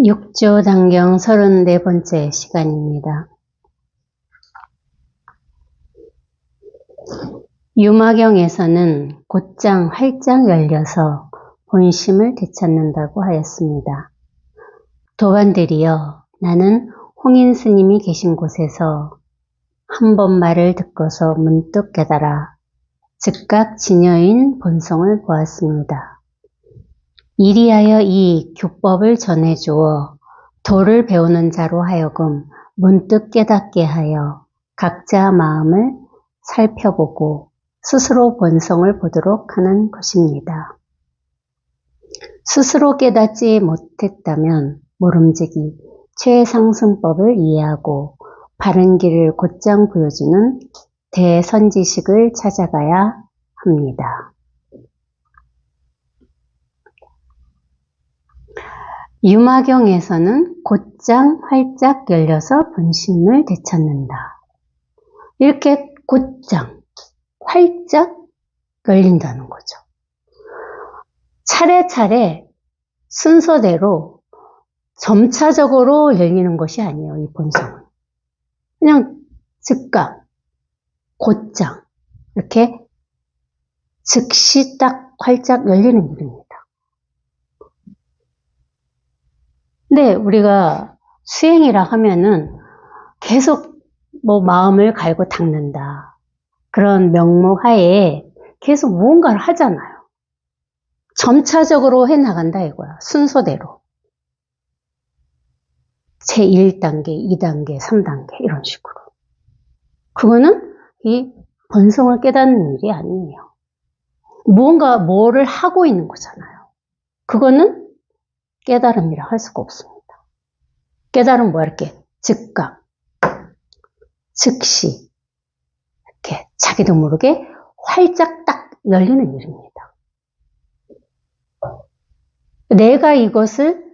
육조단경 34번째 시간입니다. 유마경에서는 곧장 활짝 열려서 본심을 되찾는다고 하였습니다. 도반들이여, 나는 홍인 스님이 계신 곳에서 한 번 말을 듣고서 문득 깨달아 즉각 진여인 본성을 보았습니다. 이리하여 이 교법을 전해주어 도를 배우는 자로 하여금 문득 깨닫게 하여 각자 마음을 살펴보고 스스로 본성을 보도록 하는 것입니다. 스스로 깨닫지 못했다면 모름지기 최상승법을 이해하고 바른 길을 곧장 보여주는 대선지식을 찾아가야 합니다. 유마경에서는 곧장 활짝 열려서 본심을 되찾는다. 이렇게 곧장 활짝 열린다는 거죠. 차례차례 순서대로 점차적으로 열리는 것이 아니에요. 이 본성은 그냥 즉각 곧장 이렇게 즉시 딱 활짝 열리는 일입니다. 근데 우리가 수행이라 하면은 계속 마음을 갈고 닦는다, 그런 명목 하에 계속 무언가를 하잖아요. 점차적으로 해나간다 이거야. 순서대로. 제1단계, 2단계, 3단계 이런 식으로. 그거는 이 본성을 깨닫는 일이 아니에요. 뭐를 하고 있는 거잖아요. 그거는 깨달음이라 할 수가 없습니다. 깨달음 이렇게 즉각, 즉시 이렇게 자기도 모르게 활짝 딱 열리는 일입니다. 내가 이것을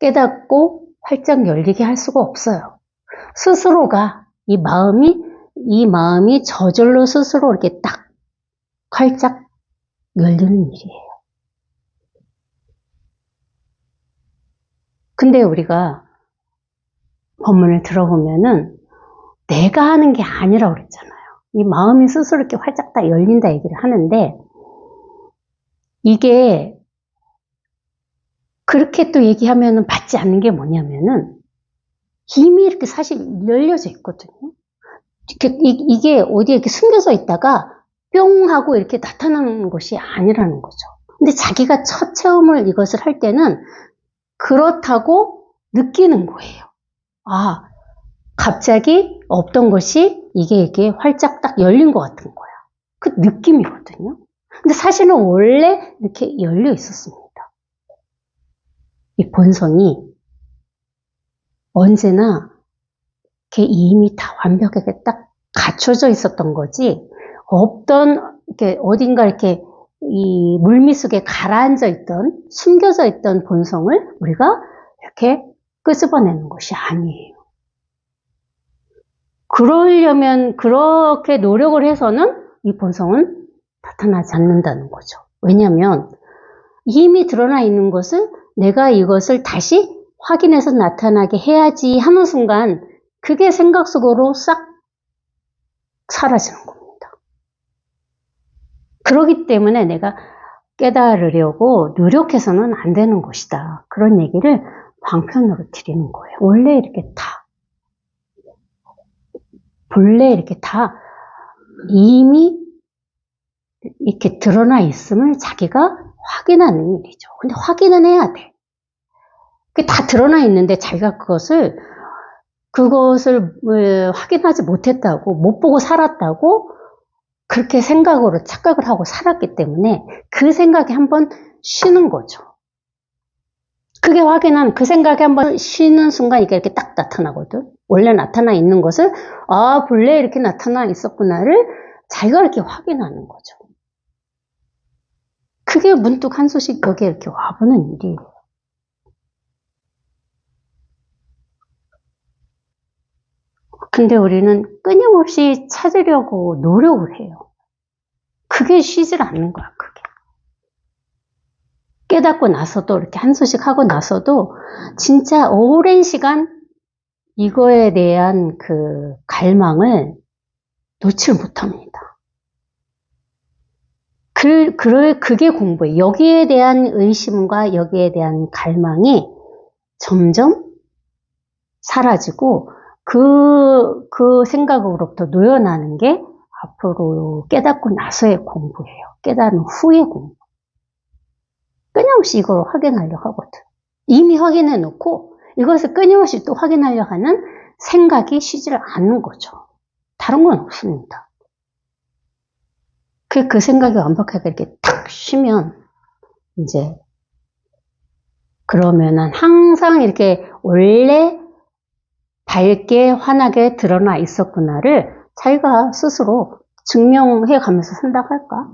깨닫고 활짝 열리게 할 수가 없어요. 스스로가 이 마음이 저절로 스스로 이렇게 딱 활짝 열리는 일이에요. 근데 우리가 법문을 들어보면은 내가 하는 게 아니라고 그랬잖아요. 이 마음이 스스로 이렇게 활짝 딱 열린다 얘기를 하는데, 이게 그렇게 또 얘기하면은 받지 않는 게 뭐냐면은 이미 이렇게 사실 열려져 있거든요. 이게 어디에 이렇게 숨겨져 있다가 뿅 하고 이렇게 나타나는 것이 아니라는 거죠. 근데 자기가 첫 체험을 이것을 할 때는 그렇다고 느끼는 거예요. 아, 갑자기 없던 것이 이게 활짝 딱 열린 것 같은 거야. 그 느낌이거든요. 근데 사실은 원래 이렇게 열려 있었습니다. 이 본성이 언제나 이렇게 이미 다 완벽하게 딱 갖춰져 있었던 거지, 이렇게 어딘가 이렇게 이 물밑 속에 가라앉아 있던, 숨겨져 있던 본성을 우리가 이렇게 끄집어내는 것이 아니에요. 그러려면 그렇게 노력을 해서는 이 본성은 나타나지 않는다는 거죠. 왜냐하면 이미 드러나 있는 것을 내가 이것을 다시 확인해서 나타나게 해야지 하는 순간 그게 생각 속으로 싹 사라지는 겁니다. 그렇기 때문에 내가 깨달으려고 노력해서는 안 되는 것이다, 그런 얘기를 방편으로 드리는 거예요. 원래 이렇게 다 이미 이렇게 드러나 있음을 자기가 확인하는 일이죠. 근데 확인은 해야 돼. 그게 다 드러나 있는데 자기가 그것을 확인하지 못했다고, 못 보고 살았다고 그렇게 착각을 하고 살았기 때문에 그 생각이 한번 쉬는 거죠. 그게 확인한 그 생각이 한번 쉬는 순간 이게 이렇게 딱 나타나거든. 원래 나타나 있는 것을 본래 이렇게 나타나 있었구나를 자기가 이렇게 확인하는 거죠. 그게 문득 한소식 여기에 이렇게 와보는 일이에요. 근데 우리는 끊임없이 찾으려고 노력을 해요. 그게 쉬질 않는 거야, 그게. 깨닫고 나서도, 이렇게 한 소식 하고 나서도, 진짜 오랜 시간 이거에 대한 그 갈망을 놓칠 못합니다. 그게 공부예요. 여기에 대한 의심과 여기에 대한 갈망이 점점 사라지고, 그 생각으로부터 놓여나는 게 앞으로 깨닫고 나서의 공부예요. 깨달은 후의 공부. 끊임없이 이걸 확인하려고 하거든. 이미 확인해 놓고 이것을 끊임없이 또 확인하려고 하는 생각이 쉬지를 않는 거죠. 다른 건 없습니다. 그 생각이 완벽하게 이렇게 탁 쉬면 이제 그러면은 항상 이렇게 원래 밝게 환하게 드러나 있었구나를 자기가 스스로 증명해 가면서 산다고 할까?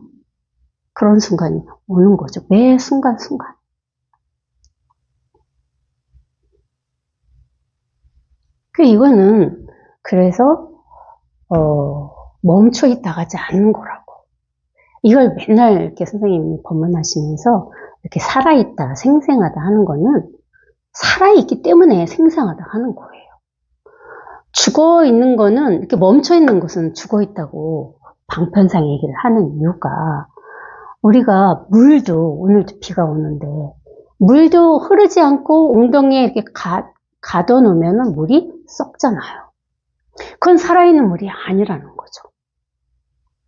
그런 순간이 오는 거죠. 매 순간순간. 이거는 그래서 멈춰 있다가지 않는 거라고. 이걸 맨날 이렇게 선생님이 법문하시면서 이렇게 살아있다, 생생하다 하는 거는 살아있기 때문에 생생하다 하는 거예요. 죽어 있는 거는, 이렇게 멈춰 있는 것은 죽어 있다고 방편상 얘기를 하는 이유가, 우리가 물도, 오늘도 비가 오는데, 물도 흐르지 않고 웅덩이에 이렇게 가둬놓으면 물이 썩잖아요. 그건 살아있는 물이 아니라는 거죠.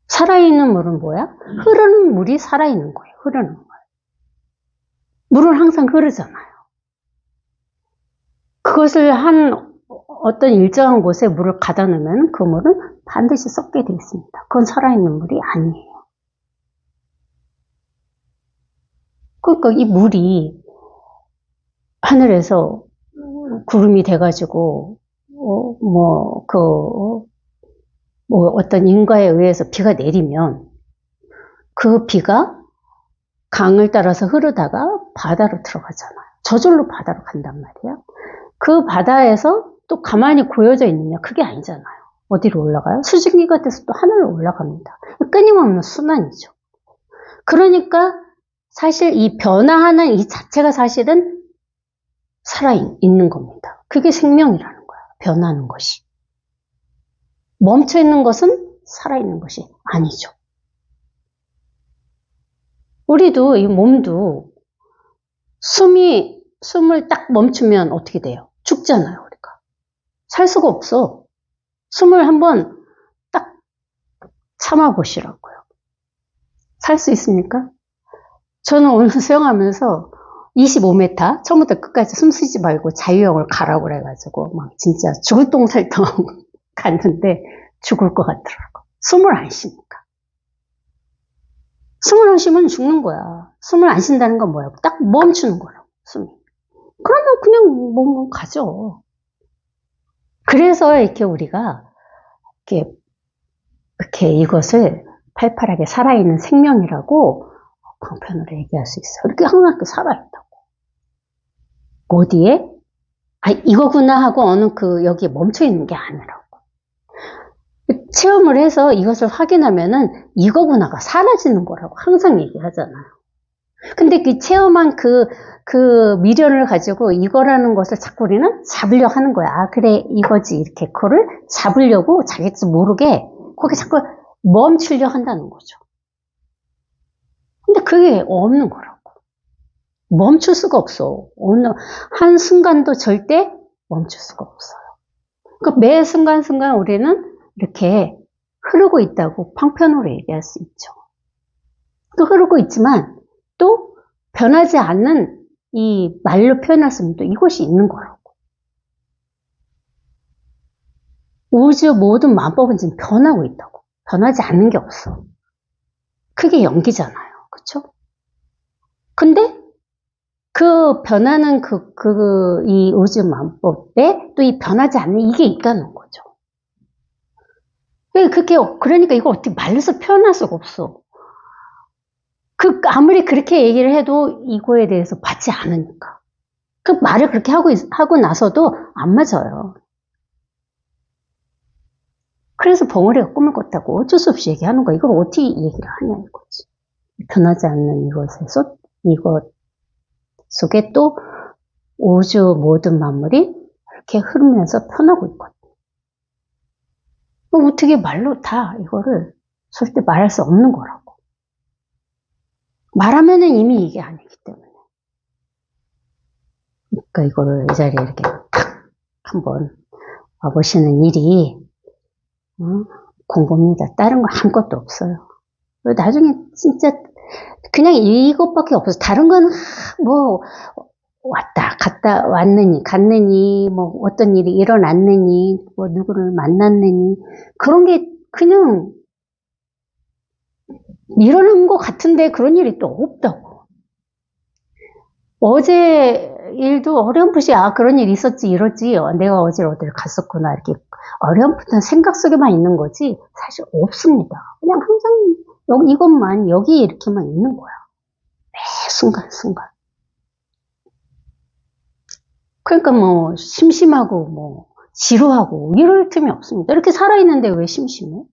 살아있는 물은 뭐야? 흐르는 물이 살아있는 거예요. 흐르는 물. 물은 항상 흐르잖아요. 그것을 어떤 일정한 곳에 물을 가다 놓으면 그 물은 반드시 썩게 되어 있습니다. 그건 살아있는 물이 아니에요. 그러니까 이 물이 하늘에서 구름이 돼가지고 어떤 인과에 의해서 비가 내리면 그 비가 강을 따라서 흐르다가 바다로 들어가잖아요. 저절로 바다로 간단 말이에요. 그 바다에서 또 가만히 고여져 있느냐? 그게 아니잖아요. 어디로 올라가요? 수증기가 돼서 또 하늘로 올라갑니다. 끊임없는 순환이죠. 그러니까 사실 이 변화하는 이 자체가 사실은 살아있는 겁니다. 그게 생명이라는 거야. 변하는 것이. 멈춰있는 것은 살아있는 것이 아니죠. 우리도 이 몸도 숨을 딱 멈추면 어떻게 돼요? 죽잖아요, 우리가. 살 수가 없어. 숨을 한번 딱 참아보시라고요. 살 수 있습니까? 저는 오늘 수영하면서 25m, 처음부터 끝까지 숨 쉬지 말고 자유형을 가라고 그래가지고, 막 진짜 죽을 똥살똥 갔는데 죽을 것 같더라고. 숨을 안 쉬니까. 숨을 안 쉬면 죽는 거야. 숨을 안 쉰다는 건 뭐야? 딱 멈추는 거라고, 숨이. 그러면 그냥 몸 가죠. 그래서 이렇게 우리가 이렇게 이것을 팔팔하게 살아있는 생명이라고 방편으로 얘기할 수 있어요. 이렇게 항상 살아있다고. 어디에? 이거구나 하고 어느 여기에 멈춰 있는 게 아니라고. 체험을 해서 이것을 확인하면은 이거구나가 사라지는 거라고 항상 얘기하잖아요. 근데 그 체험한 그 미련을 가지고 이거라는 것을 자꾸 우리는 잡으려고 하는 거야. 그래, 이거지. 이렇게 그거를 잡으려고 자기도 모르게 거기 자꾸 멈추려고 한다는 거죠. 근데 그게 없는 거라고. 멈출 수가 없어. 어느 한순간도 절대 멈출 수가 없어요. 그러니까 매 순간순간 우리는 이렇게 흐르고 있다고 방편으로 얘기할 수 있죠. 또 흐르고 있지만 또 변하지 않는 이 말로 표현할 수 없는 또 이것이 있는 거라고. 우주 모든 만법은 지금 변하고 있다고. 변하지 않는 게 없어. 그게 연기잖아요. 그쵸? 근데 그 변하는 이 우주 만법에 또 이 변하지 않는 이게 있다는 거죠. 그러니까 이거 어떻게 말로서 표현할 수가 없어. 아무리 그렇게 얘기를 해도 이거에 대해서 받지 않으니까. 그 말을 그렇게 하고 나서도 안 맞아요. 그래서 벙어리가 꿈을 꿨다고 어쩔 수 없이 얘기하는 거야. 이걸 어떻게 얘기를 하냐 이거지. 변하지 않는 이것에서 이것 속에 또 우주 모든 만물이 이렇게 흐르면서 편하고 있거든요. 어떻게 말로 다 이거를 절대 말할 수 없는 거라고. 말하면은 이미 이게 아니기 때문에. 그러니까 이거를 이 자리에 이렇게 탁 한번 와보시는 일이 공부입니다. 다른 거 아무것도 없어요. 나중에 진짜 그냥 이것밖에 없어서 다른 건 뭐 왔다 갔다 왔느니 갔느니 뭐 어떤 일이 일어났느니 뭐 누구를 만났느니 그런 게 그냥 일어난 것 같은데 그런 일이 또 없다고. 어제 일도 어렴풋이 그런 일 있었지 이러지 내가 어제 어딜 갔었구나 이렇게 어렴풋한 생각 속에만 있는 거지 사실 없습니다. 그냥 항상 이것만 여기 이렇게만 있는 거야. 매 순간순간. 그러니까 뭐 심심하고 뭐 지루하고 이럴 틈이 없습니다. 이렇게 살아있는데 왜 심심해?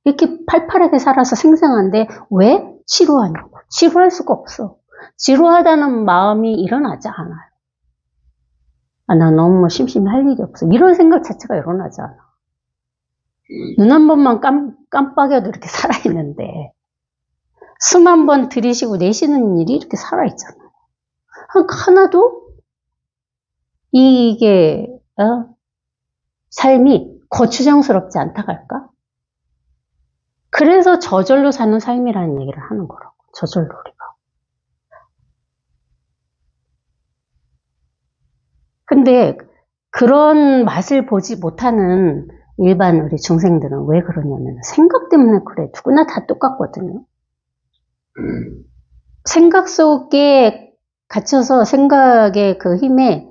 이렇게 팔팔하게 살아서 생생한데 왜 지루하냐고. 지루할 수가 없어. 지루하다는 마음이 일어나지 않아요. 나 너무 심심해 할 일이 없어. 이런 생각 자체가 일어나지 않아. 눈 한 번만 깜빡여도 이렇게 살아있는데 숨 한 번 들이쉬고 내쉬는 일이 이렇게 살아있잖아요. 하나도 이게 삶이 거추장스럽지 않다 할까? 그래서 저절로 사는 삶이라는 얘기를 하는 거라고. 저절로 우리가. 근데 그런 맛을 보지 못하는 일반 우리 중생들은 왜 그러냐면 생각 때문에 그래. 누구나 다 똑같거든요. 생각 속에 갇혀서 생각의 그 힘에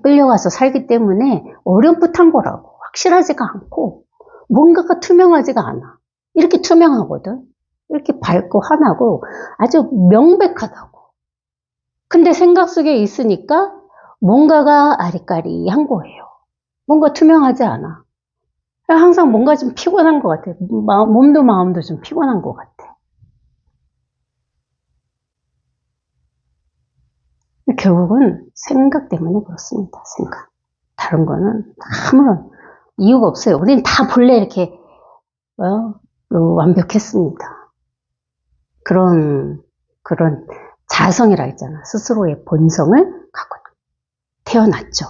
끌려가서 살기 때문에 어렴풋한 거라고. 확실하지가 않고 뭔가가 투명하지가 않아. 이렇게 투명하거든. 이렇게 밝고 환하고 아주 명백하다고. 근데 생각 속에 있으니까 뭔가가 아리까리한 거예요. 뭔가 투명하지 않아. 항상 뭔가 좀 피곤한 것 같아. 몸도 마음도 좀 피곤한 것 같아. 결국은 생각 때문에 그렇습니다. 생각. 다른 거는 아무런 이유가 없어요. 우리는 다 본래 이렇게 완벽했습니다. 그런 자성이라 했잖아. 스스로의 본성을 갖고 태어났죠.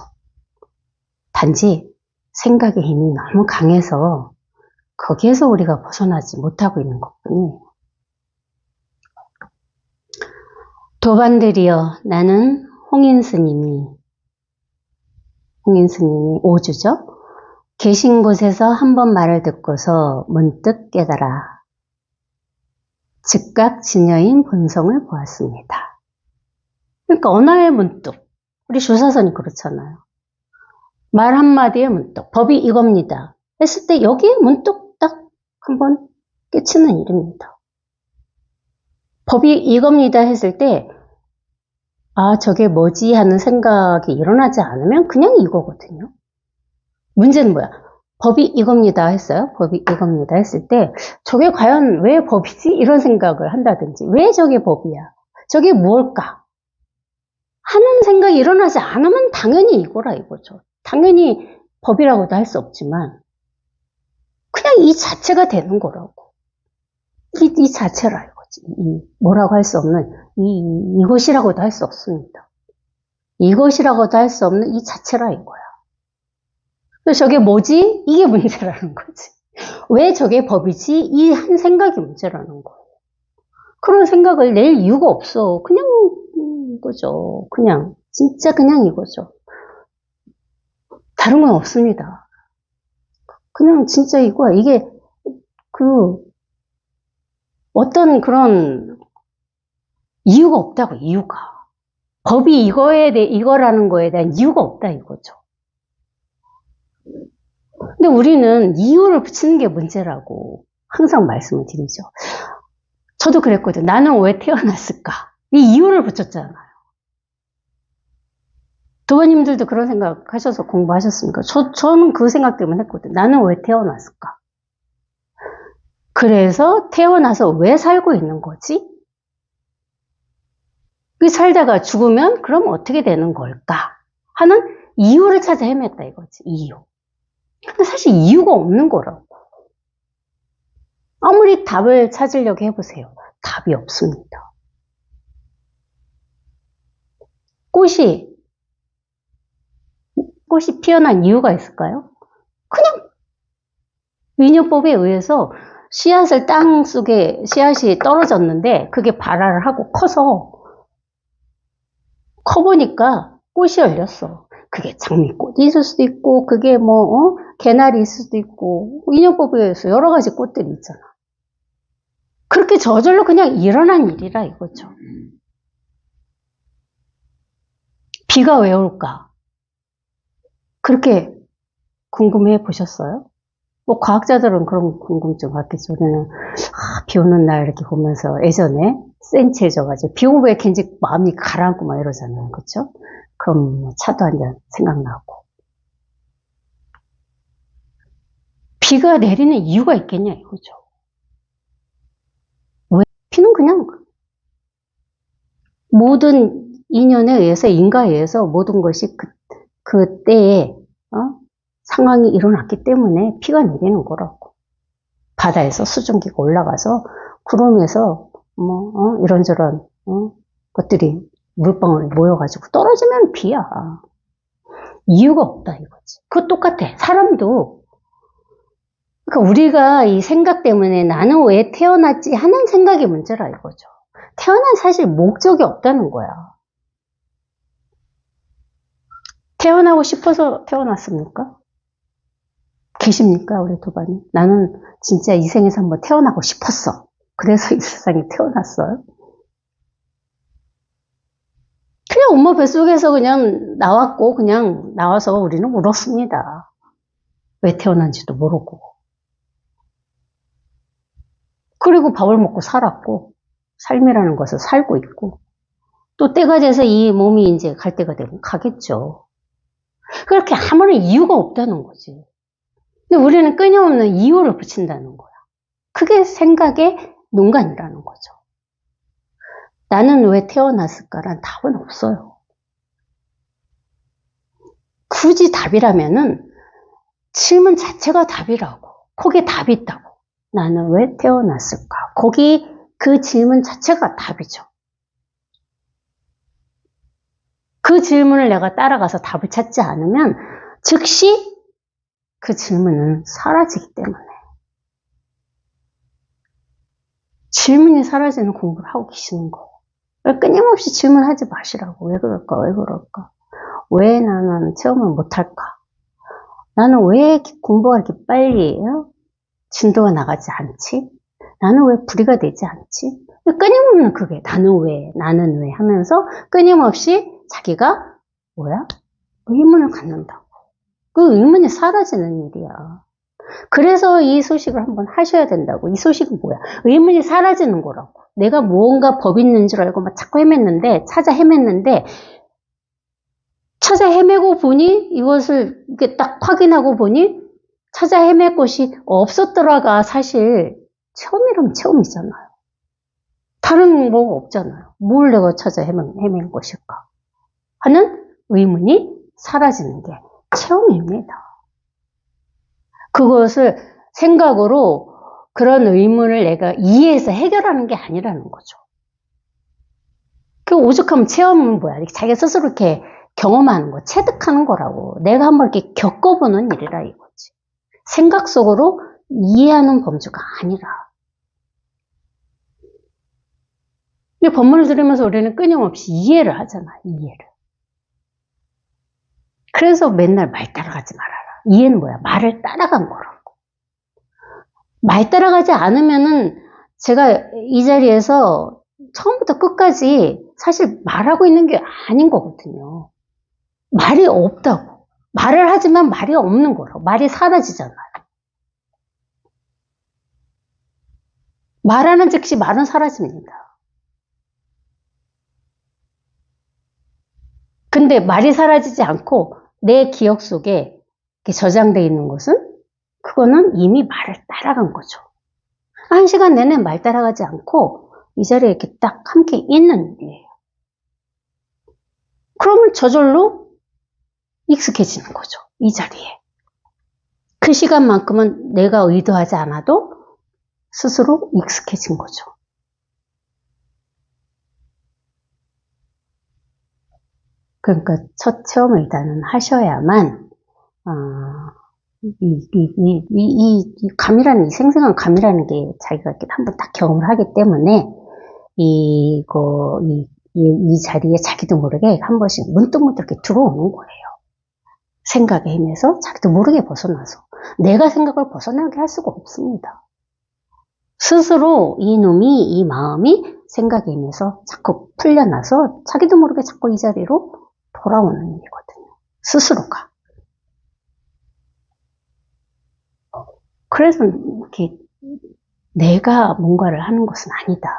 단지 생각의 힘이 너무 강해서 거기에서 우리가 벗어나지 못하고 있는 것뿐이에요. 도반들이여 나는 홍인스님이 오주죠. 계신 곳에서 한 번 말을 듣고서 문득 깨달아 즉각 진여인 본성을 보았습니다. 그러니까 언어의 문득, 우리 조사선이 그렇잖아요. 말 한마디에 문득, 법이 이겁니다 했을 때 여기에 문득 딱 한번 깨치는 일입니다. 법이 이겁니다 했을 때 저게 뭐지 하는 생각이 일어나지 않으면 그냥 이거거든요. 문제는 뭐야? 법이 이겁니다 했어요. 법이 이겁니다 했을 때 저게 과연 왜 법이지? 이런 생각을 한다든지 왜 저게 법이야? 저게 무엇일까? 하는 생각이 일어나지 않으면 당연히 이거라 이거죠. 당연히 법이라고도 할 수 없지만 그냥 이 자체가 되는 거라고. 이 자체라 이거지. 뭐라고 할 수 없는 이것이라고도 할 수 없습니다. 이것이라고도 할 수 없는 이 자체라 이거야. 그래서 저게 뭐지? 이게 문제라는 거지. 왜 저게 법이지? 이 한 생각이 문제라는 거예요. 그런 생각을 낼 이유가 없어. 그냥 이거죠. 그냥 진짜 그냥 이거죠. 다른 건 없습니다. 그냥 진짜 이거야. 이게 어떤 그런 이유가 없다고. 이유가. 법이 이거라는 거에 대한 이유가 없다 이거죠. 근데 우리는 이유를 붙이는 게 문제라고 항상 말씀을 드리죠. 저도 그랬거든요. 나는 왜 태어났을까? 이 이유를 붙였잖아요. 도반님들도 그런 생각 하셔서 공부하셨습니까? 저는 그 생각 때문에 했거든요. 나는 왜 태어났을까? 그래서 태어나서 왜 살고 있는 거지? 그 살다가 죽으면 그럼 어떻게 되는 걸까 하는 이유를 찾아 헤맸다 이거지. 이유. 근데 사실 이유가 없는 거라고. 아무리 답을 찾으려고 해보세요. 답이 없습니다. 꽃이 피어난 이유가 있을까요? 그냥 민요법에 의해서 씨앗을 땅 속에 씨앗이 떨어졌는데 그게 발화를 하고 커보니까 꽃이 열렸어. 그게 장미꽃이 있을 수도 있고 그게 개나리 있을 수도 있고 민요법에 의해서 여러 가지 꽃들이 있잖아. 그렇게 저절로 그냥 일어난 일이라 이거죠. 비가 왜 올까? 그렇게 궁금해 보셨어요? 뭐 과학자들은 그런 궁금증 갖겠죠. 우리는 비 오는 날 이렇게 보면서 예전에 센치해져가지고 비 오고 왜 괜히 마음이 가라앉고 막 이러잖아요. 그렇죠? 그럼 뭐 차도 한 잔 생각나고. 비가 내리는 이유가 있겠냐 이거죠. 왜? 비는 그냥 모든 인연에 의해서 인과에 의해서 모든 것이 그때에 상황이 일어났기 때문에 비가 내리는 거라고. 바다에서 수증기가 올라가서 구름에서 이런저런 것들이 물방울이 모여가지고 떨어지면 비야. 이유가 없다 이거지. 그거 똑같아. 사람도 그러니까 우리가 이 생각 때문에 나는 왜 태어났지 하는 생각이 문제라 이거죠. 태어난 사실 목적이 없다는 거야. 태어나고 싶어서 태어났습니까? 계십니까? 우리 도반님? 나는 진짜 이 생에서 한번 태어나고 싶었어. 그래서 이 세상에 태어났어요. 그냥 엄마 뱃속에서 그냥 나왔고 그냥 나와서 우리는 울었습니다. 왜 태어난지도 모르고. 그리고 밥을 먹고 살았고 삶이라는 것을 살고 있고 또 때가 돼서 이 몸이 이제 갈 때가 되면 가겠죠. 그렇게 아무런 이유가 없다는 거지. 근데 우리는 끊임없는 이유를 붙인다는 거야. 그게 생각의 농간이라는 거죠. 나는 왜 태어났을까란 답은 없어요. 굳이 답이라면은 질문 자체가 답이라고. 거기에 답이 있다고. 나는 왜 태어났을까? 거기 그 질문 자체가 답이죠. 그 질문을 내가 따라가서 답을 찾지 않으면 즉시 그 질문은 사라지기 때문에. 질문이 사라지는 공부를 하고 계시는 거예요. 끊임없이 질문하지 마시라고. 왜 그럴까? 왜 그럴까? 왜 나는 체험을 못할까? 나는 왜 공부가 이렇게 빨리 진도가 나가지 않지? 나는 왜 불이가 되지 않지? 끊임없는 그게 나는 왜 하면서 끊임없이 자기가 의문을 갖는다고. 그 의문이 사라지는 일이야. 그래서 이 소식을 한번 하셔야 된다고. 이 소식은 뭐야? 의문이 사라지는 거라고. 내가 무언가 법이 있는 줄 알고 막 자꾸 찾아 헤맸는데 찾아 헤매고 보니 이것을 이렇게 딱 확인하고 보니 찾아 헤맬 것이 없었더라가 사실 체험이라면 체험이잖아요. 다른 뭐가 없잖아요. 뭘 내가 찾아 헤맨 것일까 하는 의문이 사라지는 게 체험입니다. 그것을 생각으로 그런 의문을 내가 이해해서 해결하는 게 아니라는 거죠. 그 오죽하면 체험은 뭐야? 자기가 스스로 이렇게 경험하는 거, 체득하는 거라고. 내가 한번 이렇게 겪어보는 일이라 이거지. 생각 속으로 이해하는 범주가 아니라. 이 법문을 들으면서 우리는 끊임없이 이해를 하잖아, 이해를. 그래서 맨날 말 따라가지 말아라. 이해는 뭐야? 말을 따라간 거라고. 말 따라가지 않으면은 제가 이 자리에서 처음부터 끝까지 사실 말하고 있는 게 아닌 거거든요. 말이 없다고. 말을 하지만 말이 없는 거라고. 말이 사라지잖아요. 말하는 즉시 말은 사라집니다. 근데 말이 사라지지 않고 내 기억 속에 저장되어 있는 것은 그거는 이미 말을 따라간 거죠. 1시간 내내 말 따라가지 않고 이 자리에 이렇게 딱 함께 있는 일이에요. 그러면 저절로 익숙해지는 거죠. 이 자리에. 그 시간만큼은 내가 의도하지 않아도 스스로 익숙해진 거죠. 그러니까 첫 체험을 일단은 하셔야만 이 감이라는, 이 생생한 감이라는 게 자기가 이렇게 한번 딱 경험을 하기 때문에 이 자리에 자기도 모르게 한 번씩 문득문득 이렇게 들어오는 거예요. 생각의 힘에서 자기도 모르게 벗어나서. 내가 생각을 벗어나게 할 수가 없습니다. 스스로 이 마음이 생각의 힘에서 자꾸 풀려나서 자기도 모르게 자꾸 이 자리로 돌아오는 일이거든요. 스스로가. 그래서 이렇게 내가 뭔가를 하는 것은 아니다.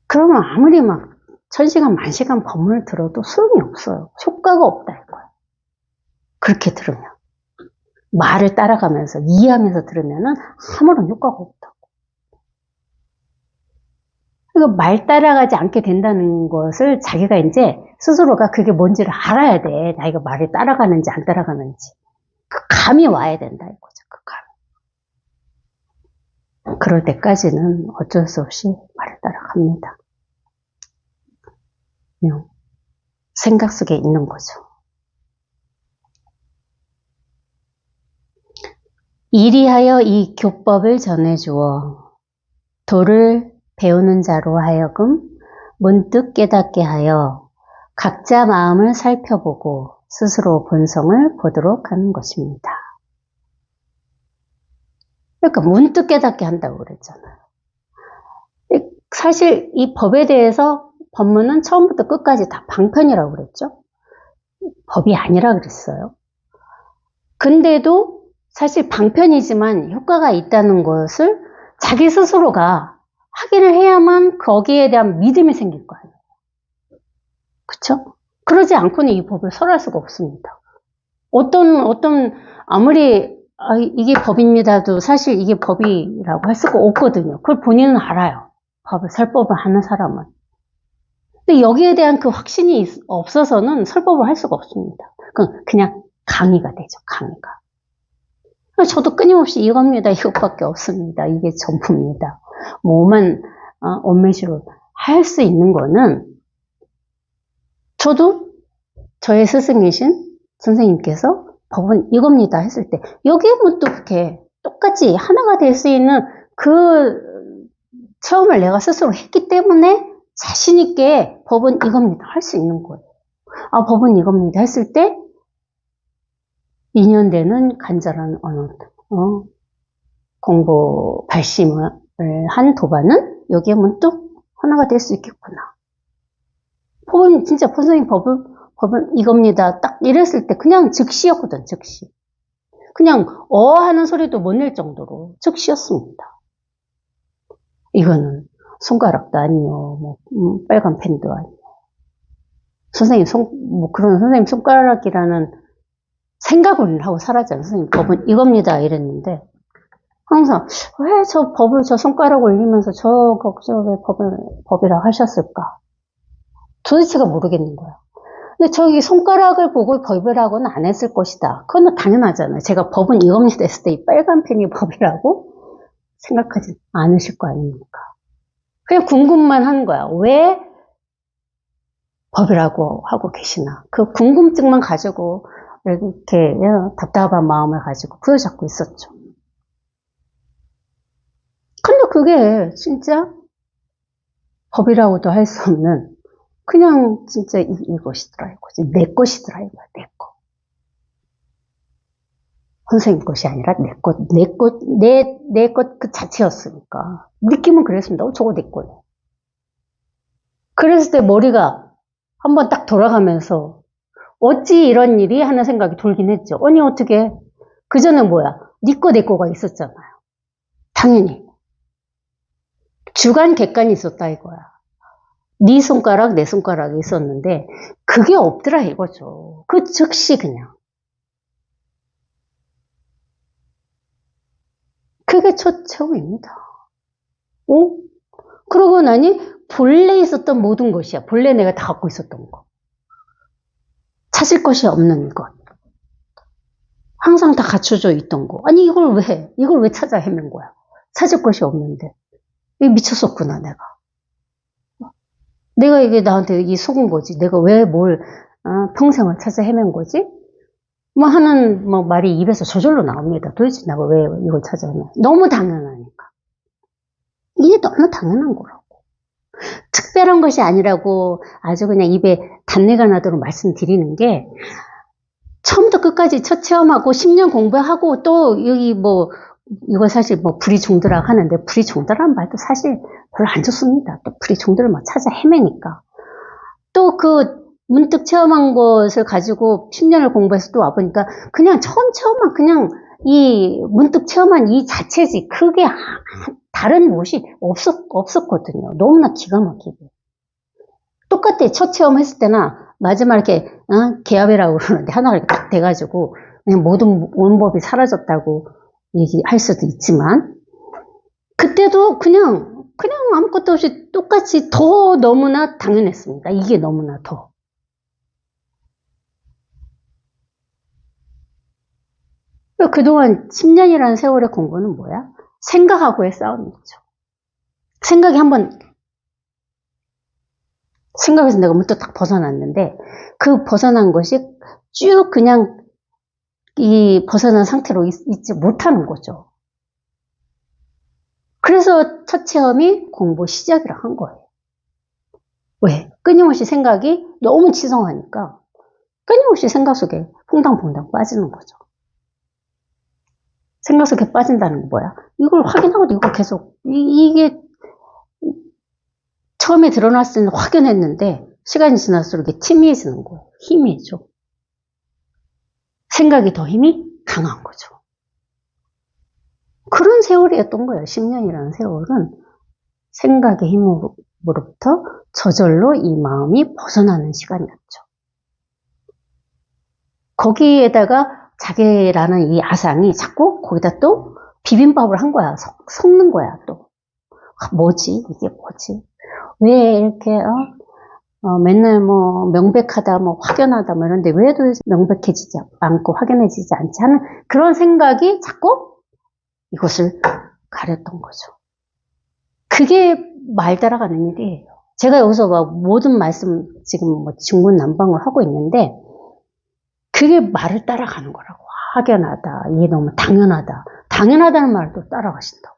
그러면 아무리 막 1000시간, 10,000시간 법문을 들어도 소용이 없어요. 효과가 없다 이거예요. 그렇게 들으면. 말을 따라가면서, 이해하면서 들으면은 아무런 효과가 없다고. 그러니까 말 따라가지 않게 된다는 것을 자기가 이제 스스로가 그게 뭔지를 알아야 돼. 자기가 말을 따라가는지 안 따라가는지. 그 감이 와야 된다 이거죠. 그 감. 그럴 때까지는 어쩔 수 없이 말을 따라갑니다. 그냥 생각 속에 있는 거죠. 이리하여 이 교법을 전해주어 도를 배우는 자로 하여금 문득 깨닫게 하여 각자 마음을 살펴보고 스스로 본성을 보도록 하는 것입니다. 그러니까 문득 깨닫게 한다고 그랬잖아요. 사실 이 법에 대해서 법문은 처음부터 끝까지 다 방편이라고 그랬죠. 법이 아니라 그랬어요. 근데도 사실 방편이지만 효과가 있다는 것을 자기 스스로가 확인을 해야만 거기에 대한 믿음이 생길 거 아니에요. 그쵸? 그러지 않고는 이 법을 설할 수가 없습니다. 아무리 이게 법입니다도 사실 이게 법이라고 할 수가 없거든요. 그걸 본인은 알아요. 설법을 하는 사람은. 근데 여기에 대한 그 확신이 없어서는 설법을 할 수가 없습니다. 그냥 강의가 되죠. 강의가. 저도 끊임없이 이겁니다. 이것밖에 없습니다. 이게 전부입니다. 뭐만 온매시로 할 수 있는 거는 저도 저의 스승이신 선생님께서 법은 이겁니다 했을 때 여기에 뭐 또 그렇게 똑같이 하나가 될 수 있는 그 체험을 내가 스스로 했기 때문에 자신 있게 법은 이겁니다 할 수 있는 거예요. 법은 이겁니다 했을 때 인연되는 간절한 공부 발심을 한 도반은 여기에 문득 하나가 될 수 있겠구나. 법은 진짜 선생님 법은 이겁니다. 딱 이랬을 때 그냥 즉시였거든. 즉시. 그냥 하는 소리도 못 낼 정도로 즉시였습니다. 이거는 손가락도 아니요. 빨간 펜도 아니요. 선생님 그런 선생님 손가락이라는 생각을 하고 살았잖아요. 선생님 법은 이겁니다 이랬는데 항상 왜 저 법을 저 손가락 올리면서 왜 법이라고 하셨을까? 도대체가 모르겠는 거야. 근데 저기 손가락을 보고 법이라고는 안 했을 것이다. 그건 당연하잖아요. 제가 법은 이겁니다 했을 때 이 빨간 펜이 법이라고 생각하지 않으실 거 아닙니까? 그냥 궁금만 한 거야. 왜 법이라고 하고 계시나. 그 궁금증만 가지고 이렇게 답답한 마음을 가지고 부여잡고 있었죠. 근데 그게 진짜 법이라고도 할 수 없는 그냥 진짜 이것이더라 이거지. 내 것이더라 이거야. 내 것. 선생님 것이 아니라 내 것 그 자체였으니까. 느낌은 그랬습니다. 저거 내 거예요. 그랬을 때 머리가 한번 딱 돌아가면서 어찌 이런 일이 하는 생각이 돌긴 했죠. 아니 어떻게 그 전에 뭐야 네 거 내 거가 있었잖아요. 당연히 주간 객관이 있었다 이거야. 네 손가락 내 손가락이 있었는데 그게 없더라 이거죠. 그 즉시 그냥 그게 첫 체험입니다. 그러고 나니 본래 있었던 모든 것이야. 본래 내가 다 갖고 있었던 거. 찾을 것이 없는 것. 항상 다 갖춰져 있던 거. 아니 이걸 왜 찾아 헤맨 거야. 찾을 것이 없는데. 이게 미쳤었구나 내가. 내가 이게 나한테 이 속은 거지. 내가 왜 평생을 찾아 헤맨 거지? 하는 말이 입에서 저절로 나옵니다. 도대체 내가 왜 이걸 찾아 헤매? 너무 당연하니까. 이게 너무 당연한 거라고. 특별한 것이 아니라고 아주 그냥 입에 단내가 나도록 말씀드리는 게, 처음부터 끝까지 첫 체험하고 10년 공부하고 또 여기 이거 사실 불이 종드락 하는데, 불이 종드락한 말도 사실 별로 안 좋습니다. 또 불이 종드를 찾아 헤매니까. 또 문득 체험한 것을 가지고 10년을 공부해서 또 와보니까 그냥 처음 체험한 그냥 이 문득 체험한 이 자체지, 그게 다른 무엇이 없었거든요. 너무나 기가 막히게. 똑같아. 첫 체험했을 때나 마지막에 이렇게 개합이라고 그러는데 하나가 이렇게 딱 돼가지고 그냥 모든 원법이 사라졌다고 얘기할 수도 있지만, 그때도 그냥 아무것도 없이 똑같이 더 너무나 당연했습니다. 이게 너무나 더. 그동안 10년이라는 세월의 공부는 뭐야? 생각하고의 싸움이죠. 생각에서 내가 문득 딱 벗어났는데, 그 벗어난 것이 쭉 그냥 이 벗어난 상태로 있지 못하는 거죠. 그래서 첫 체험이 공부 시작이라 한 거예요. 왜? 끊임없이 생각이 너무 치성하니까 끊임없이 생각 속에 퐁당퐁당 빠지는 거죠. 생각 속에 빠진다는 건 뭐야? 이걸 확인하고도 이걸 계속, 이게 처음에 드러났을 때는 확연했는데 시간이 지날수록 이게 희미해지는 거예요. 희미해져. 생각이 더 힘이 강한 거죠. 그런 세월이었던 거예요. 10년이라는 세월은 생각의 힘으로부터 저절로 이 마음이 벗어나는 시간이었죠. 거기에다가 자기라는 이 아상이 자꾸 거기다 또 비빔밥을 한 거야. 섞는 거야, 또. 뭐지? 이게 뭐지? 왜 이렇게, 맨날 명백하다, 확연하다, 이런데 왜 도대체 명백해지지 않고 확연해지지 않지 하는 그런 생각이 자꾸 이것을 가렸던 거죠. 그게 말 따라가는 일이에요. 제가 여기서 모든 말씀 지금 중구난방을 하고 있는데, 그게 말을 따라가는 거라고. 확연하다, 이게 너무 당연하다. 당연하다는 말을 또 따라가신다고.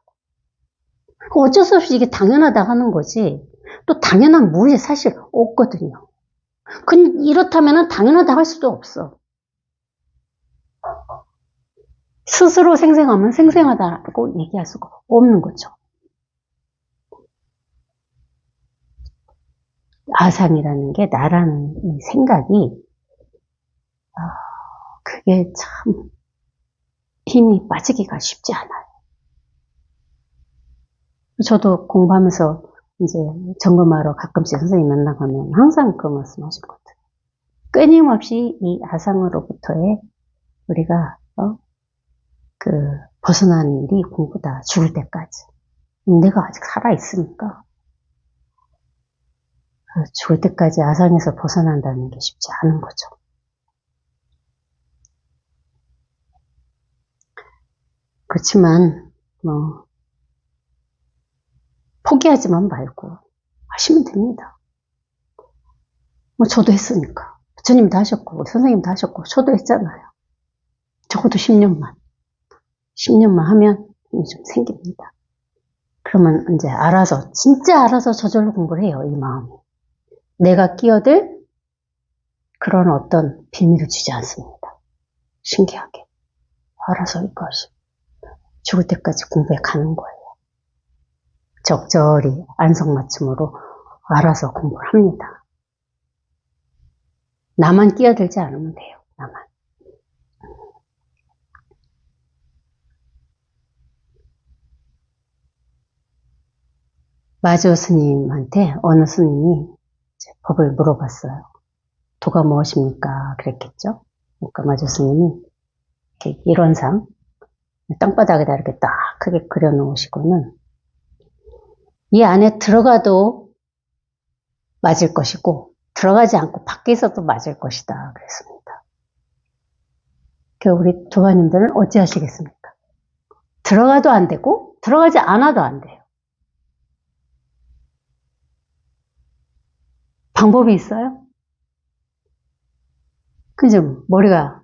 어쩔 수 없이 이게 당연하다 하는 거지, 또 당연한 무엇이 사실 없거든요. 이렇다면 당연하다 할 수도 없어. 스스로 생생하면 생생하다고 얘기할 수가 없는 거죠. 아상이라는 게, 나라는 이 생각이, 그게 참 힘이 빠지기가 쉽지 않아요. 저도 공부하면서 이제 점검하러 가끔씩 선생님 만나가면 항상 그 말씀 하시거든요. 끊임없이 이 아상으로부터의 우리가 벗어나는 일이 공부다. 죽을 때까지. 내가 아직 살아있으니까 죽을 때까지 아상에서 벗어난다는 게 쉽지 않은 거죠. 그렇지만 포기하지만 말고 하시면 됩니다. 저도 했으니까. 부처님도 하셨고 우리 선생님도 하셨고 저도 했잖아요. 적어도 10년만 하면 힘이 좀 생깁니다. 그러면 이제 진짜 알아서 저절로 공부를 해요. 이 마음이. 내가 끼어들 그런 어떤 비밀을 주지 않습니다. 신기하게. 알아서 이것이 죽을 때까지 공부해 가는 거예요. 적절히 안성맞춤으로 알아서 공부를 합니다. 나만 끼어들지 않으면 돼요. 나만. 마조 스님한테 어느 스님이 법을 물어봤어요. 도가 무엇입니까? 그랬겠죠. 그러니까 마조 스님이 일원상 땅바닥에다 이렇게 딱 크게 그려놓으시고는 이 안에 들어가도 맞을 것이고 들어가지 않고 밖에서도 맞을 것이다 그랬습니다. 우리 조바님들은 어찌하시겠습니까? 들어가도 안 되고 들어가지 않아도 안 돼요. 방법이 있어요? 그죠? 머리가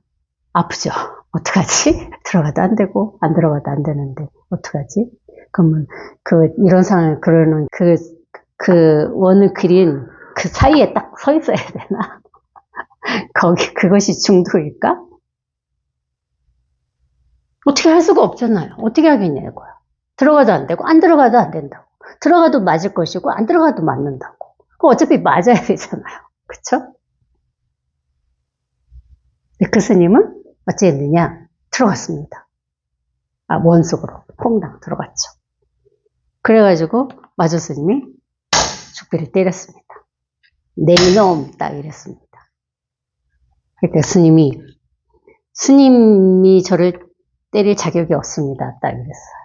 아프죠? 어떡하지? 들어가도 안 되고 안 들어가도 안 되는데 어떡하지? 그러면 이런 상황을 그러는 그 원을 그린 그 사이에 딱 서 있어야 되나? 그것이 중도일까? 어떻게 할 수가 없잖아요. 어떻게 하겠냐 이거야. 들어가도 안 되고 안 들어가도 안 된다고. 들어가도 맞을 것이고 안 들어가도 맞는다고. 그럼 어차피 맞아야 되잖아요. 그쵸? 그 스님은 어찌 했느냐? 들어갔습니다. 원 속으로 퐁당 들어갔죠. 그래가지고 마조 스님이 죽비를 때렸습니다. 내 이놈 딱 이랬습니다. 그러니까 스님이 저를 때릴 자격이 없습니다. 딱 이랬어요.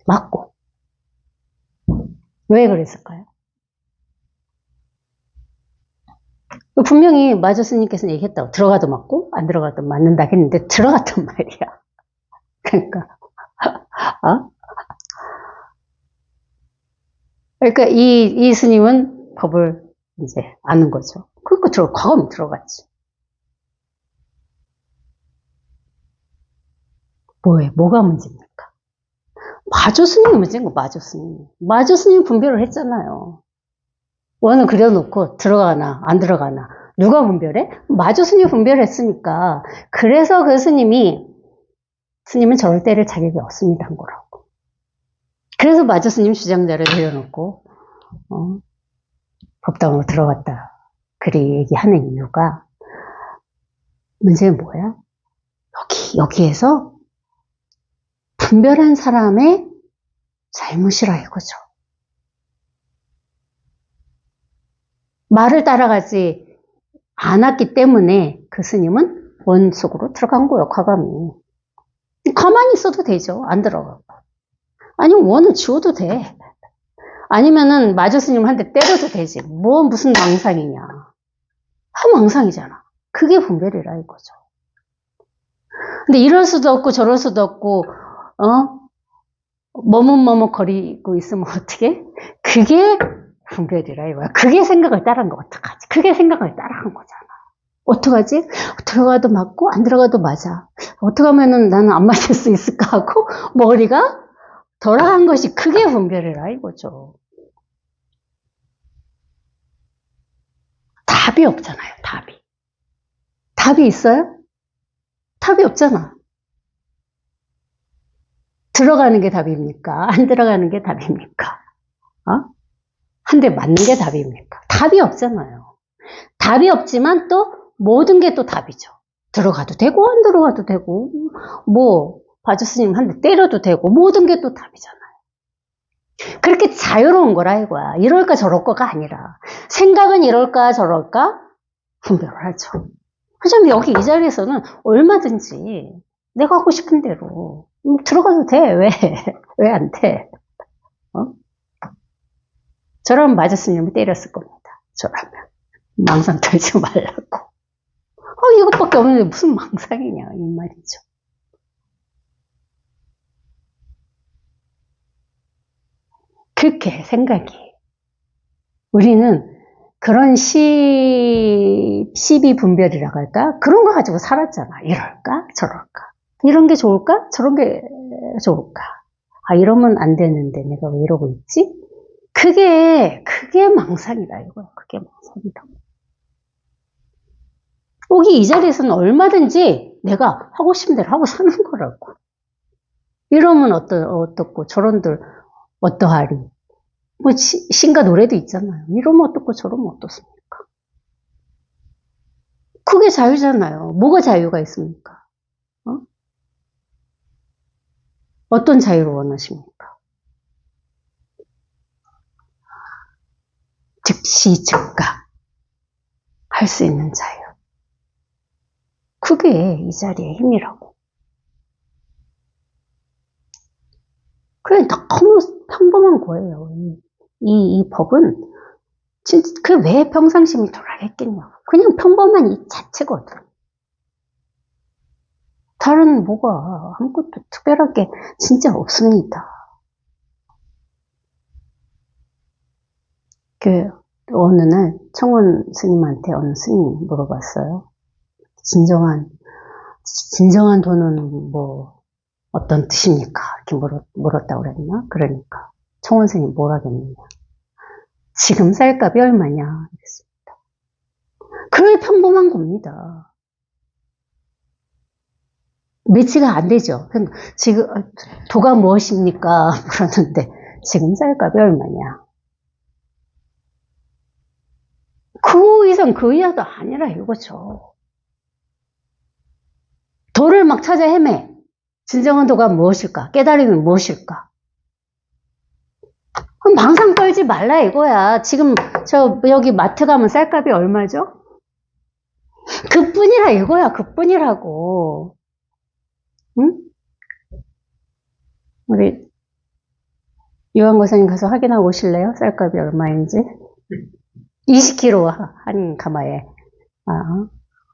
맞고. 왜 그랬을까요? 분명히 마조 스님께서는 얘기했다고. 들어가도 맞고 안 들어가도 맞는다 했는데 들어갔단 말이야. 그러니까 그러니까 이 스님은 법을 이제 아는 거죠. 그러니까 과감히 들어갔지. 뭐가 문제입니까? 마조 스님이 문제인 거, 마조 스님. 마조 스님이 분별을 했잖아요. 원을 그려놓고 들어가나 안 들어가나 누가 분별해? 마조 스님이 분별했으니까. 그래서 그 스님은 저를 때릴 자격이 없습니다 한 거라고. 그래서 마조 스님 주장자를 데려놓고 법당으로 들어갔다. 그리 얘기하는 이유가 문제는 뭐야? 여기에서 분별한 사람의 잘못이라 이거죠. 말을 따라가지 않았기 때문에 그 스님은 원 속으로 들어간 거예요. 과감히. 가만히 있어도 되죠. 안 들어가고. 아니면 원을 지워도 돼. 아니면은 마조 스님한테 때려도 되지. 무슨 망상이냐. 망상이잖아. 그게 분별이라 이거죠. 근데 이럴 수도 없고 저럴 수도 없고 머뭇머뭇거리고 있으면 어떻게? 그게 분별이라 이거야. 그게 생각을 따라한 거 어떡하지? 그게 생각을 따라한 거잖아. 어떡하지? 들어가도 맞고 안 들어가도 맞아. 어떻게 하면은 나는 안 맞을 수 있을까 하고 머리가 돌아간 것이 그게 분별이라 이거죠. 답이 없잖아요. 답이 있어요? 답이 없잖아. 들어가는 게 답입니까? 안 들어가는 게 답입니까? 한 대 맞는 게 답입니까? 답이 없잖아요. 답이 없지만 또 모든 게 또 답이죠. 들어가도 되고 안 들어가도 되고 바주 스님 한 대 때려도 되고 모든 게 또 답이잖아요. 그렇게 자유로운 거라 이거야. 이럴까 저럴까가 아니라 생각은 이럴까 저럴까 분별을 하죠. 하지만 여기 이 자리에서는 얼마든지 내가 하고 싶은 대로 들어가도 돼. 왜 안 돼? 저라면 마저 스님을 때렸을 겁니다. 저라면 망상 떨지 말라고. 이것밖에 없는데 무슨 망상이냐 이 말이죠. 그렇게 생각이. 우리는 그런 시비분별이라고 할까? 그런 거 가지고 살았잖아. 이럴까? 저럴까? 이런 게 좋을까? 저런 게 좋을까? 이러면 안 되는데 내가 왜 이러고 있지? 그게 망상이다 이거야. 그게 망상이다. 여기 이 자리에서는 얼마든지 내가 하고 싶은 대로 하고 사는 거라고. 이러면 어떻고 저런들 어떠하리. 신가 노래도 있잖아요. 이러면 어떻고 저러면 어떻습니까? 그게 자유잖아요. 뭐가 자유가 있습니까? 어떤 자유를 원하십니까? 즉시 즉각 할 수 있는 자유. 그게 이 자리의 힘이라고. 그래, 너무 평범한 거예요. 이 법은, 진짜, 왜 평상심이 돌아가겠냐고. 그냥 평범한 이 자체거든. 다른 뭐가 아무것도 특별한 게 진짜 없습니다. 어느 날 청원 스님한테 어느 스님이 물어봤어요. 진정한 돈은 뭐 어떤 뜻입니까? 이렇게 물었다고 그랬나? 그러니까 청원 스님이 뭐라겠느냐. 지금 쌀값이 얼마냐? 그랬습니다. 그게 평범한 겁니다. 매치가 안 되죠. 지금 도가 무엇입니까? 그러는데 지금 쌀값이 얼마냐? 그 이상 그 이하도 아니라 이거죠. 도를 막 찾아 헤매. 진정한 도가 무엇일까? 깨달음이 무엇일까? 그럼 망상 떨지 말라 이거야. 지금 여기 마트 가면 쌀값이 얼마죠? 그뿐이라 이거야. 그뿐이라고. 응? 우리 요한고사님 가서 확인하고 오실래요? 쌀값이 얼마인지? 20kg 한 가마에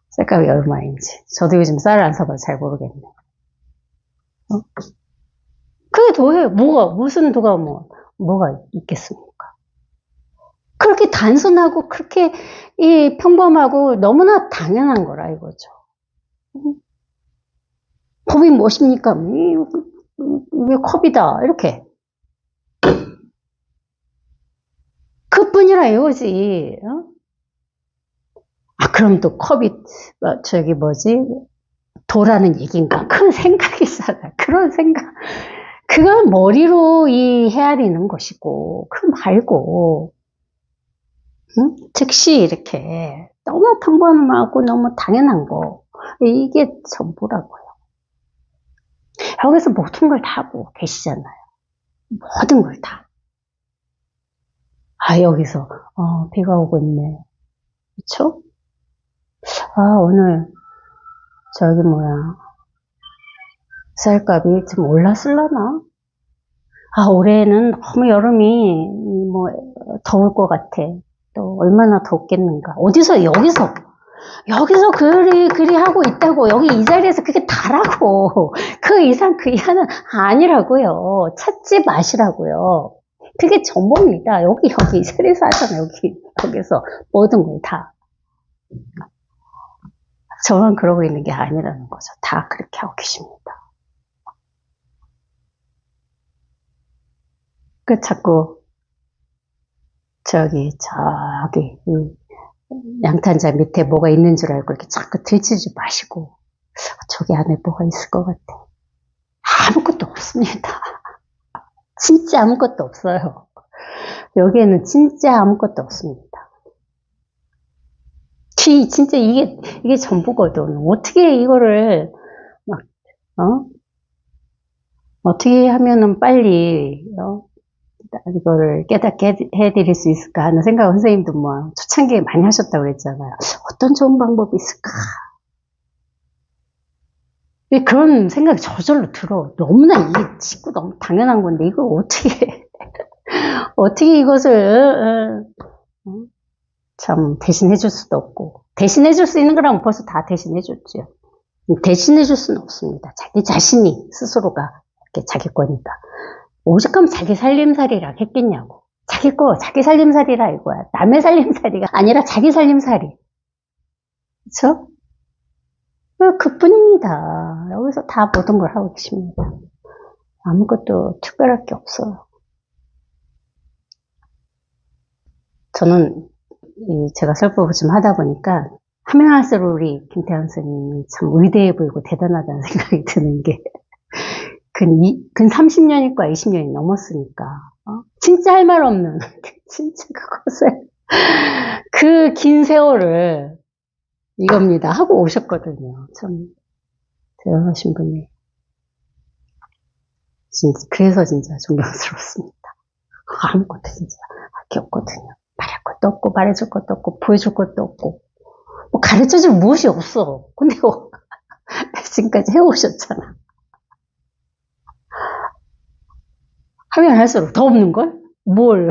쌀값이 얼마인지. 저도 요즘 쌀을 안 사봐서 잘 모르겠네. 그게 도예요. 무슨 도가 뭐가 있겠습니까? 그렇게 단순하고 그렇게 평범하고 너무나 당연한 거라 이거죠. 법이 무엇입니까? 이게 컵이다 이렇게. 그뿐이라 이거지. 그럼 또 컵이 도라는 얘기인가? 그런 생각이 있잖아. 그런 생각. 그건 머리로 헤아리는 것이고, 그 말고, 응? 즉시 이렇게 너무 평범하고 너무 당연한 거. 이게 전부라고요. 여기서 모든 걸 다 하고 계시잖아요. 모든 걸 다. 여기서, 비가 오고 있네. 그쵸? 오늘, 쌀값이 좀 올랐을라나? 올해는 너무 여름이, 더울 것 같아. 또, 얼마나 덥겠는가. 여기서 그리 하고 있다고. 여기 이 자리에서 그게 다라고. 그 이상, 그 이하는 아니라고요. 찾지 마시라고요. 그게 전부입니다. 여기 이 자리에서 하잖아요. 거기서 모든 걸 다. 저만 그러고 있는 게 아니라는 거죠. 다 그렇게 하고 계십니다. 자꾸, 양탄자 밑에 뭐가 있는 줄 알고 이렇게 자꾸 들치지 마시고, 저기 안에 뭐가 있을 것 같아. 아무것도 없습니다. 진짜 아무것도 없어요. 여기에는 진짜 아무것도 없습니다. 진짜 이게 전부거든. 어떻게 이거를, 어떻게 하면은 빨리, 이거를 깨닫게 해드릴 수 있을까 하는 생각을 선생님도 초창기에 많이 하셨다고 그랬잖아요. 어떤 좋은 방법이 있을까? 그런 생각이 저절로 들어. 너무나 이게 짓고 너무 당연한 건데, 이걸 어떻게 이것을, 참, 대신해줄 수도 없고. 대신해줄 수 있는 거라면 벌써 다 대신해줬죠. 대신해줄 수는 없습니다. 자기 자신이, 스스로가, 이렇게 자기 거니까. 오죽하면 자기 살림살이라 했겠냐고. 자기 살림살이라 이거야. 남의 살림살이가 아니라 자기 살림살이. 그쵸? 그뿐입니다. 여기서 다 모든 걸 하고 계십니다. 아무것도 특별할 게 없어요. 저는 제가 설법을 좀 하다 보니까 하면 할수록 우리 김태환 선생님이 참 위대해 보이고 대단하다는 생각이 드는 게 근 30년일까 20년이 넘었으니까 진짜 할 말 없는 진짜 그것을 그 긴 세월을 이겁니다 하고 오셨거든요. 참 대단하신 분이. 그래서 진짜 존경스럽습니다. 아무것도 진짜 할 게 없거든요. 말할 것도 없고 말해줄 것도 없고 보여줄 것도 없고 가르쳐줄 무엇이 없어. 근데 지금까지 해오셨잖아. 하면 할수록 더 없는걸? 뭘.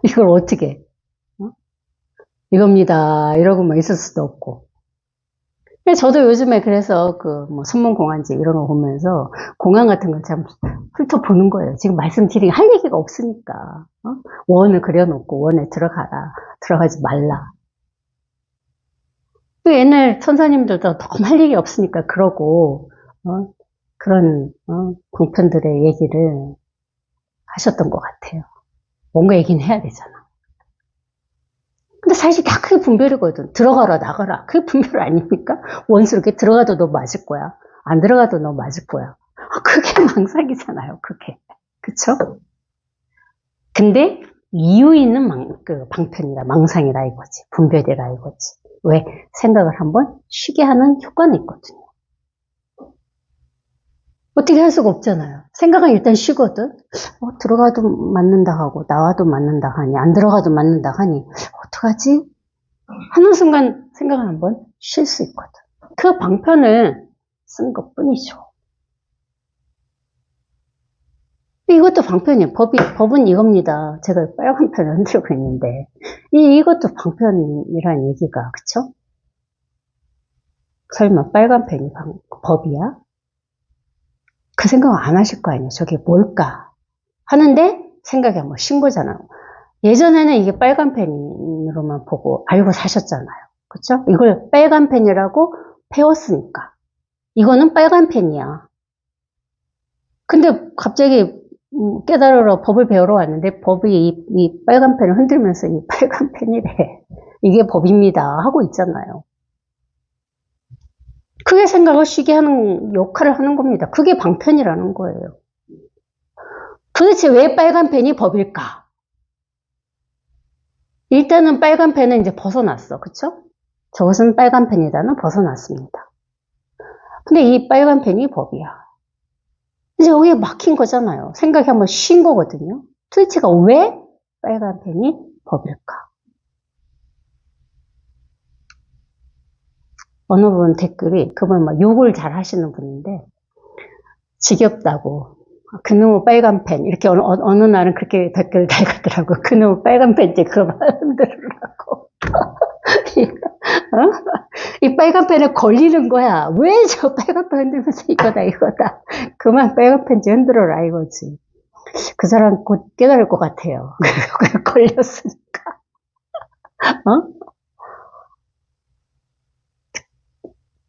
이걸 어떻게. 어? 이겁니다. 이러고만 있을 수도 없고. 저도 요즘에 그래서 뭐 선문공안지 이런 거 보면서 공안 같은 걸 참 훑어보는 거예요. 지금 말씀드린 할 얘기가 없으니까. 원을 그려놓고 원에 들어가라. 들어가지 말라. 또 옛날 천사님들도 너무 할 얘기 없으니까 그러고 그런 방편들의 얘기를 하셨던 것 같아요. 뭔가 얘기는 해야 되잖아. 근데 사실 다 그게 분별이거든. 들어가라 나가라. 그게 분별 아닙니까? 원수 이렇게 들어가도 너 맞을 거야. 안 들어가도 너 맞을 거야. 그게 망상이잖아요. 그게. 그쵸? 근데 이유 있는 방편이라 망상이라 이거지. 분별이라 이거지. 왜? 생각을 한번 쉬게 하는 효과는 있거든요. 어떻게 할 수가 없잖아요. 생각은 일단 쉬거든. 들어가도 맞는다 하고 나와도 맞는다 하니 안 들어가도 맞는다 하니 어떡하지? 하는 순간 생각을 한번 쉴 수 있거든. 그 방편을 쓴 것뿐이죠. 이것도 방편이에요. 법은 이겁니다. 제가 빨간 편을 흔들고 있는데 이것도 방편이란 얘기가 그쵸? 설마 빨간 펜이 법이야? 그 생각을 안 하실 거 아니에요. 저게 뭘까? 하는데 생각이 한번 쉰 거잖아요. 예전에는 이게 빨간 펜으로만 보고 알고 사셨잖아요. 그쵸? 이걸 빨간 펜이라고 배웠으니까. 이거는 빨간 펜이야. 근데 갑자기 깨달으러 법을 배우러 왔는데 법이 이 빨간 펜을 흔들면서 이 빨간 펜이래. 이게 법입니다. 하고 있잖아요. 그게 생각을 쉬게 하는 역할을 하는 겁니다. 그게 방편이라는 거예요. 도대체 왜 빨간 펜이 법일까? 일단은 빨간 펜은 이제 벗어났어. 그쵸? 저것은 빨간 펜이다는 벗어났습니다. 근데 이 빨간 펜이 법이야. 이제 여기에 막힌 거잖아요. 생각이 한번 쉰 거거든요. 도대체가 왜 빨간 펜이 법일까? 어느 분 댓글이 그분 막 욕을 잘 하시는 분인데 지겹다고 그놈의 빨간 펜 이렇게 어느 날은 그렇게 댓글을 달갔더라고. 그놈의 빨간 펜 이제 그만 흔들으라고. 이 빨간 펜에 걸리는 거야. 왜 저 빨간 펜 흔들면서 이거다. 그만 빨간 펜 좀 흔들어라 이거지. 그 사람 곧 깨달을 것 같아요. 걸렸으니까.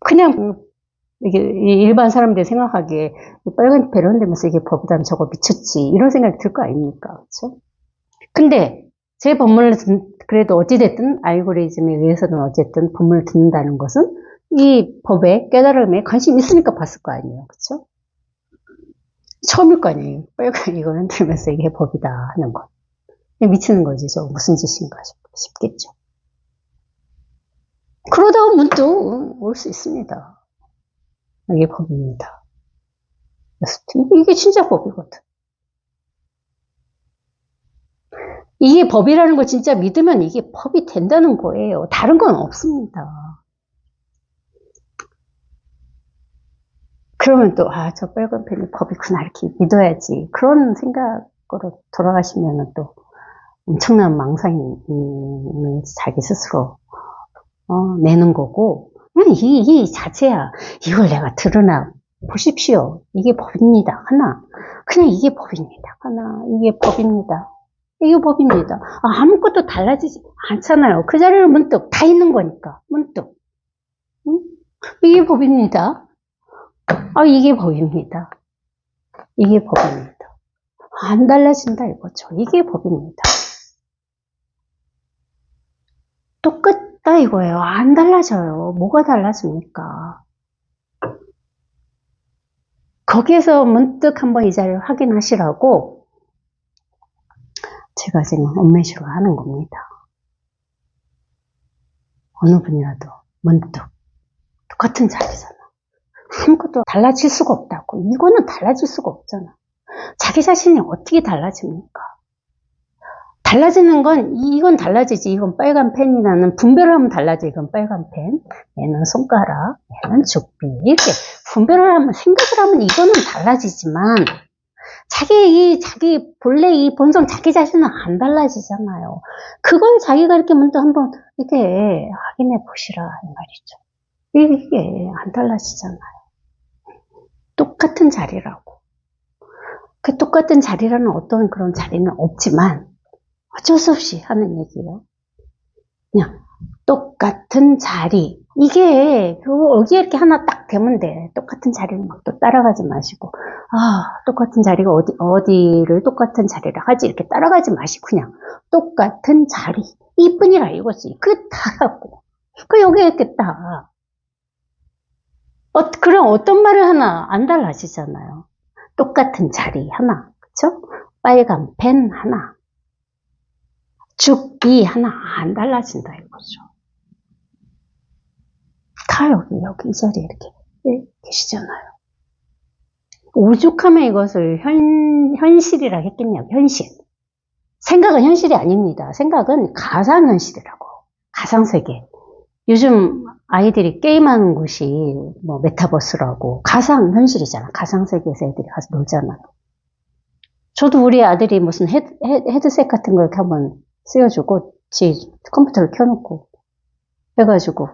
그냥 이게 일반 사람들이 생각하기에 빨간 펜을 흔들면서 이게 법이다면 저거 미쳤지 이런 생각이 들 거 아닙니까? 그렇죠? 근데 제 법문을 그래도 어찌됐든 알고리즘에 의해서는 어쨌든 법문을 듣는다는 것은 이 법의 깨달음에 관심이 있으니까 봤을 거 아니에요. 그렇죠? 처음일 거 아니에요. 빨간 이걸 흔들면서 이게 법이다 하는 거. 미치는 거지. 저 무슨 짓인가 싶겠죠. 그러다가 문득 올 수 있습니다. 이게 법입니다. 이게 진짜 법이거든. 이게 법이라는 걸 진짜 믿으면 이게 법이 된다는 거예요. 다른 건 없습니다. 그러면 또, 저 빨간 펜이 법이구나, 이렇게 믿어야지. 그런 생각으로 돌아가시면 또 엄청난 망상이 자기 스스로 내는 거고, 그냥 이 자체야. 이걸 내가 들으나 보십시오. 이게 법입니다. 하나. 그냥 이게 법입니다. 하나. 이게 법입니다. 이게 법입니다. 아무것도 달라지지 않잖아요. 그 자리를 문득 다 있는 거니까. 문득. 응? 이게 법입니다. 이게 법입니다. 이게 법입니다. 안 달라진다 이거죠. 이게 법입니다. 똑같다 이거예요. 안 달라져요. 뭐가 달라집니까? 거기에서 문득 한번 이 자리를 확인하시라고 제가 지금 엄매시로 하는 겁니다. 어느 분이라도 문득 똑같은 자리잖아. 아무것도 달라질 수가 없다고. 이거는 달라질 수가 없잖아. 자기 자신이 어떻게 달라집니까? 달라지는 건 이건 달라지지. 이건 빨간 펜이라는 분별을 하면 달라져. 이건 빨간 펜, 얘는 손가락, 얘는 죽비 이렇게 분별을 하면 생각을 하면 이거는 달라지지만 자기 본래 이 본성 자기 자신은 안 달라지잖아요. 그걸 자기가 이렇게 먼저 한번 이렇게 확인해 보시라 이 말이죠. 이게 안 달라지잖아요. 똑같은 자리라고. 그 똑같은 자리라는 어떤 그런 자리는 없지만 어쩔 수 없이 하는 얘기예요. 그냥 똑같은 자리. 이게 여기에 이렇게 하나 딱 되면 돼. 똑같은 자리를 막 또 따라가지 마시고 똑같은 자리가 어디를 똑같은 자리를 하지 이렇게 따라가지 마시고 그냥 똑같은 자리 이뿐이라 이거지. 그게 다라고. 그 여기에 이렇게 딱 그럼 어떤 말을 하나 안 달라지잖아요. 똑같은 자리 하나, 그쵸? 빨간 펜 하나, 죽이 하나 안 달라진다 이거죠. 다 여기 이 자리에 이렇게 계시잖아요. 오죽하면 이것을 현실이라 했겠냐고. 현실. 생각은 현실이 아닙니다. 생각은 가상현실이라고. 가상세계. 요즘 아이들이 게임하는 곳이 뭐 메타버스라고 가상현실이잖아. 가상세계에서 애들이 가서 놀잖아요. 저도 우리 아들이 무슨 헤드셋 같은 거 이렇게 한번 쓰여주고 지 컴퓨터를 켜놓고 해가지고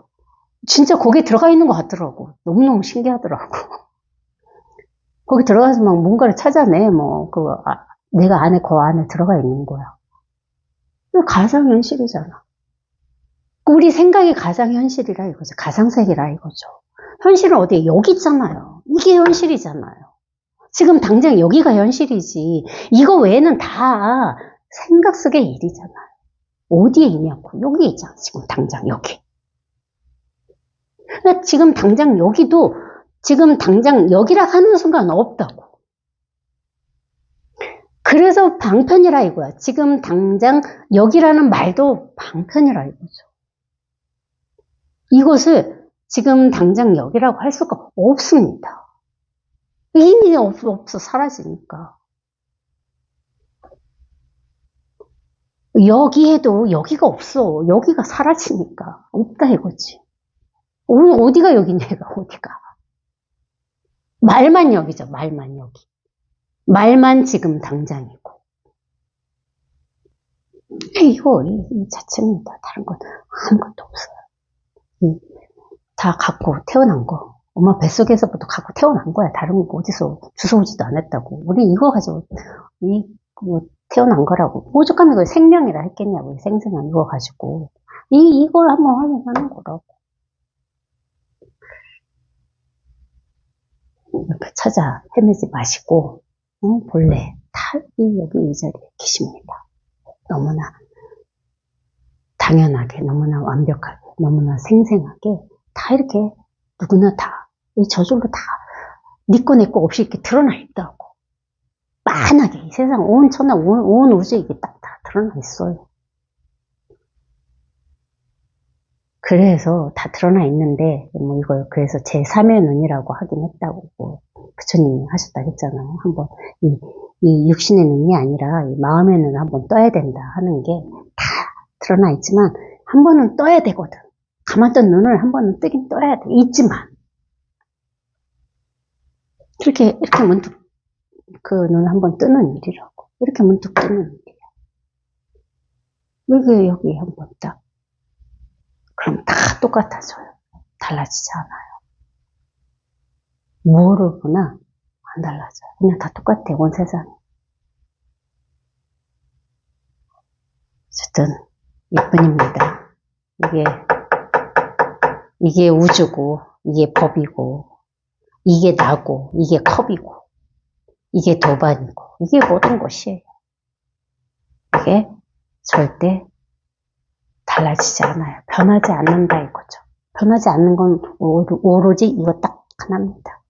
진짜 거기에 들어가 있는 것 같더라고. 너무너무 신기하더라고. 거기 들어가서 막 뭔가를 찾아내. 내가 그 안에 들어가 있는 거야. 가상현실이잖아. 우리 생각이 가상현실이라 이거죠. 가상세계라 이거죠. 현실은 어디에? 여기 있잖아요. 이게 현실이잖아요. 지금 당장 여기가 현실이지. 이거 외에는 다 생각 속의 일이잖아요. 어디에 있냐고. 여기 있잖아. 지금 당장 여기. 그러니까 지금 당장 여기도 지금 당장 여기라 하는 순간 없다고. 그래서 방편이라 이거야. 지금 당장 여기라는 말도 방편이라 이거죠. 이것을 지금 당장 여기라고 할 수가 없습니다. 이미 없어 사라지니까. 여기에도 여기가 없어. 여기가 사라지니까 없다 이거지. 어디가 여기냐 이거 어디가. 말만 여기죠. 말만 여기. 말만 지금 당장이고. 이거 이 자체입니다. 다른 건 아무것도 없어요. 다 갖고 태어난 거. 엄마 뱃속에서부터 갖고 태어난 거야. 다른 거 어디서 주워오지도 않았다고. 우리 이거 가지고 태어난 거라고. 오죽하면 이걸 생명이라 했겠냐고. 생생한 이거 가지고. 이걸 한번 확인하는 거라고. 옆에 찾아 헤매지 마시고 본래 다 여기 이 자리에 계십니다. 너무나 당연하게, 너무나 완벽하게, 너무나 생생하게 다 이렇게 누구나 다 저절로 다 니꺼 내꺼 없이 이렇게 드러나 있다고. 빤하게 이 세상 온 천하 온 우주에 이게 딱 다 드러나 있어요. 그래서 다 드러나 있는데 이걸 그래서 제3의 눈이라고 하긴 했다고 부처님이 하셨다 했잖아요. 한번 이 육신의 눈이 아니라 이 마음의 눈을 한번 떠야 된다 하는 게 다 드러나 있지만 한 번은 떠야 되거든. 감았던 눈을 한 번은 뜨긴 떠야 돼. 있지만 이렇게 문득 그 눈을 한번 뜨는 일이라고. 이렇게 문득 뜨는 일이야. 왜 여기 한번 딱 그럼 다 똑같아져요. 달라지지 않아요. 뭐를 보나 안 달라져요. 그냥 다 똑같아. 온 세상이. 어쨌든 이뿐입니다. 이게 우주고 이게 법이고 이게 나고 이게 컵이고 이게 도반이고 이게 모든 것이에요. 이게 절대 달라지지 않아요. 변하지 않는다 이거죠. 변하지 않는 건 오로지 이거 딱 하나입니다.